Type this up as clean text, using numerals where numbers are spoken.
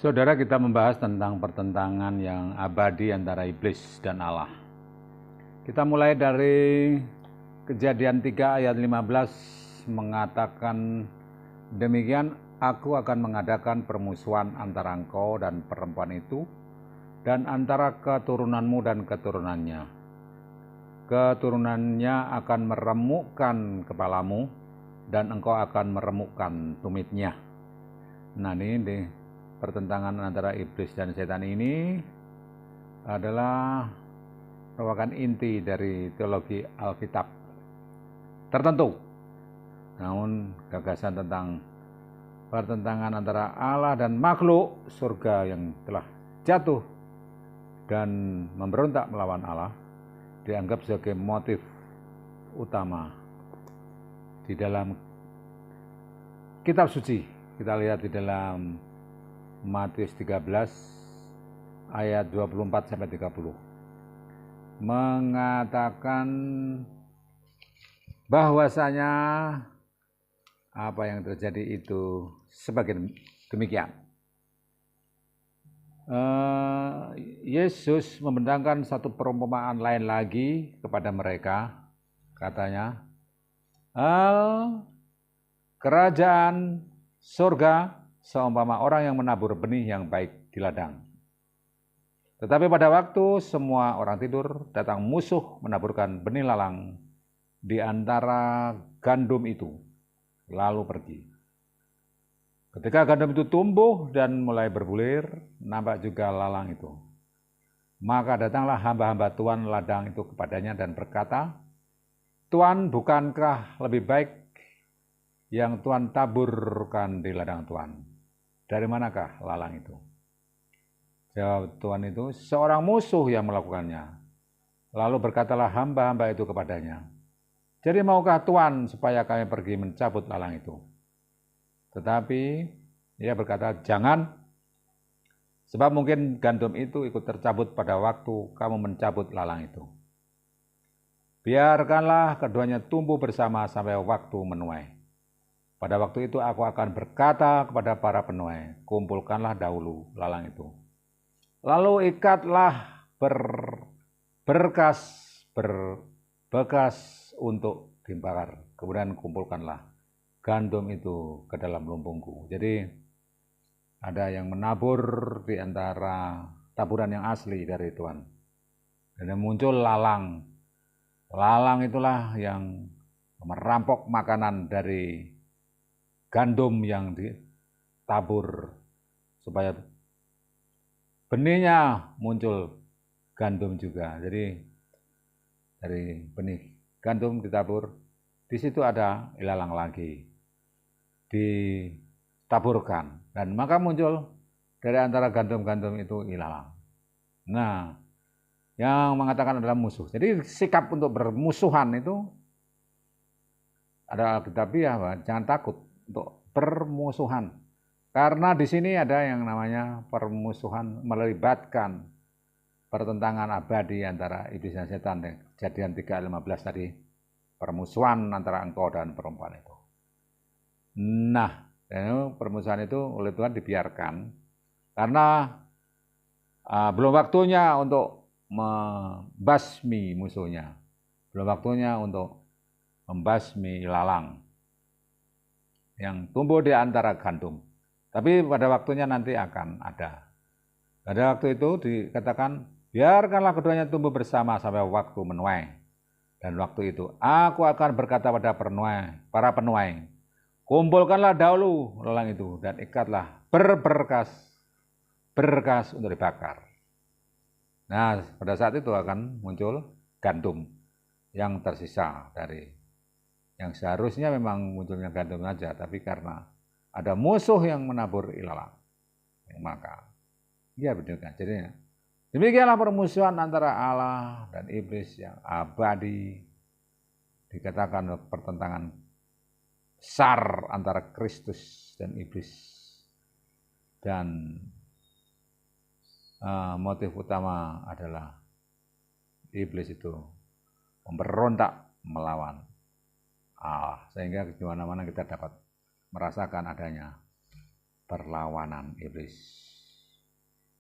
Saudara, kita membahas tentang pertentangan yang abadi antara iblis dan Allah. Kita mulai dari Kejadian 3 ayat 15 mengatakan demikian, aku akan mengadakan permusuhan antara engkau dan perempuan itu dan antara keturunanmu dan keturunannya. Keturunannya akan meremukkan kepalamu dan engkau akan meremukkan tumitnya. Nah, ini pertentangan antara iblis dan setan ini adalah merupakan inti dari teologi Alkitab tertentu. Namun gagasan tentang pertentangan antara Allah dan makhluk surga yang telah jatuh dan memberontak melawan Allah dianggap sebagai motif utama di dalam kitab suci. Kita lihat di dalam Matius 13 ayat 24-30 mengatakan bahwasanya apa yang terjadi itu sebagai demikian. Yesus membentangkan satu perumpamaan lain lagi kepada mereka, katanya, kerajaan surga seumpama orang yang menabur benih yang baik di ladang. Tetapi pada waktu semua orang tidur, datang musuh menaburkan benih lalang di antara gandum itu, lalu pergi. Ketika gandum itu tumbuh dan mulai berbulir, nampak juga lalang itu. Maka datanglah hamba-hamba Tuan ladang itu kepadanya dan berkata, Tuan, bukankah lebih baik yang Tuan taburkan di ladang Tuan? Dari manakah lalang itu? Jawab Tuan itu, seorang musuh yang melakukannya. Lalu berkatalah hamba-hamba itu kepadanya, jadi maukah Tuan supaya kami pergi mencabut lalang itu? Tetapi ia berkata, jangan, sebab mungkin gandum itu ikut tercabut pada waktu kamu mencabut lalang itu. Biarkanlah keduanya tumbuh bersama sampai waktu menuai. Pada waktu itu aku akan berkata kepada para penuai, kumpulkanlah dahulu lalang itu. Lalu ikatlah berbekas untuk dibakar. Kemudian kumpulkanlah gandum itu ke dalam lumbungku. Jadi ada yang menabur di antara taburan yang asli dari Tuhan. Dan muncul lalang. Lalang itulah yang merampok makanan dari gandum yang ditabur supaya benihnya muncul gandum juga. Jadi dari benih gandum ditabur, di situ ada ilalang lagi ditaburkan, dan maka muncul dari antara gandum-gandum itu ilalang. Nah, yang mengatakan adalah musuh. Jadi sikap untuk bermusuhan itu ada Alkitabiah, jangan takut untuk bermusuhan. Karena di sini ada yang namanya permusuhan melibatkan pertentangan abadi antara iblis dan setan. Kejadian 3:15 tadi, permusuhan antara engkau dan perempuan itu. Nah, permusuhan itu oleh Tuhan dibiarkan karena belum waktunya untuk membasmi musuhnya. Belum waktunya untuk membasmi lalang yang tumbuh di antara gandum. Tapi pada waktunya nanti akan ada. Pada waktu itu dikatakan, biarkanlah keduanya tumbuh bersama sampai waktu menuai. Dan waktu itu aku akan berkata pada para penuai, kumpulkanlah dahulu lalang itu dan ikatlah berkas untuk dibakar. Nah, pada saat itu akan muncul gandum yang tersisa dari yang seharusnya memang munculnya gandum saja, tapi karena ada musuh yang menabur ilalang, maka ya benar. Jadi demikianlah permusuhan antara Allah dan iblis yang abadi. Dikatakan pertentangan besar antara Kristus dan iblis. Dan motif utama adalah iblis itu memberontak melawan Allah. Sehingga di mana-mana kita dapat merasakan adanya perlawanan iblis.